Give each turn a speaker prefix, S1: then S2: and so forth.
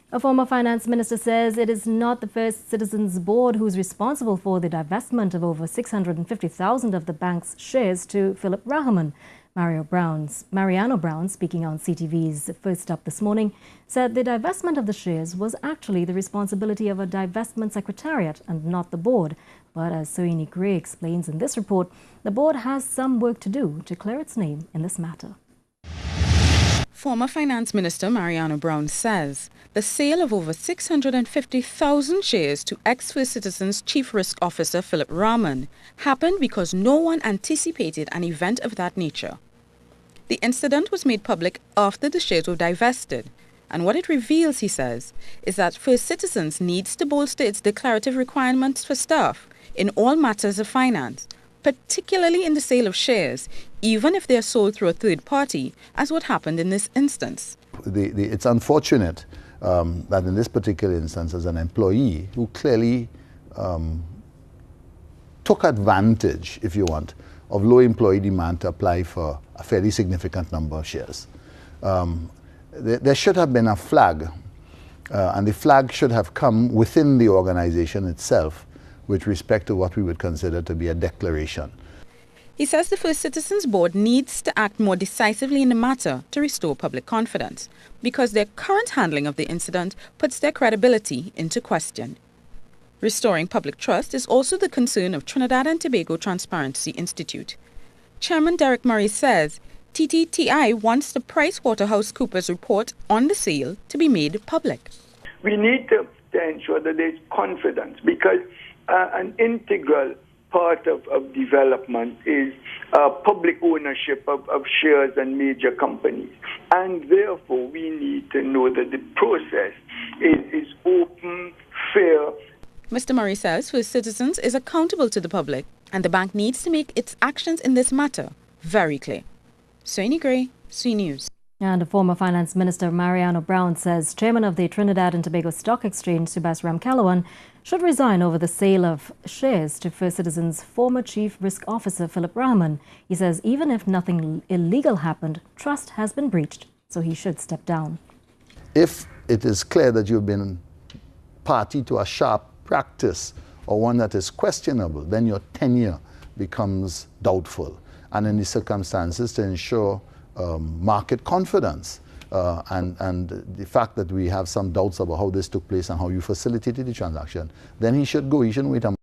S1: A former finance minister says it is not the First Citizens Board who's responsible for the divestment of over 650,000 of the bank's shares to Philip Rahman. Mariano Brown, speaking on CTV's First Up this morning, said the divestment of the shares was actually the responsibility of a divestment secretariat and not the board. But as Soini Gray explains in this report, the board has some work to do to clear its name in this matter.
S2: Former Finance Minister Mariano Brown says the sale of over 650,000 shares to ex-First Citizens Chief Risk Officer Philip Rahman happened because no one anticipated an event of that nature. The incident was made public after the shares were divested, and what it reveals, he says, is that First Citizens needs to bolster its declarative requirements for staff in all matters of finance, particularly in the sale of shares, even if they are sold through a third party, as what happened in this instance.
S3: It's unfortunate that in this particular instance, as an employee who clearly took advantage, if you want, of low employee demand to apply for a fairly significant number of shares. There should have been a flag, and the flag should have come within the organization itself with respect to what we would consider to be a declaration.
S2: He says the First Citizens Board needs to act more decisively in the matter to restore public confidence, because their current handling of the incident puts their credibility into question. Restoring public trust is also the concern of Trinidad and Tobago Transparency Institute. Chairman Derek Murray says TTTI wants the PricewaterhouseCoopers report on the sale to be made public.
S4: We need to ensure that there's confidence, because an integral part of development is public ownership of shares and major companies. And therefore, we need to know that the process is open, fair.
S2: Mr. Murray says First Citizens is accountable to the public, and the bank needs to make its actions in this matter very clear. Soini Gray, C News.
S1: And former Finance Minister Mariano Brown says Chairman of the Trinidad and Tobago Stock Exchange, Subhas Ramkalawan, should resign over the sale of shares to First Citizens' former Chief Risk Officer Philip Rahman. He says even if nothing illegal happened, trust has been breached, so he should step down.
S3: If it is clear that you've been party to a sharp practice or one that is questionable, then your tenure becomes doubtful. And in these circumstances, to ensure market confidence and the fact that we have some doubts about how this took place and how you facilitated the transaction, then he should go. He shouldn't wait a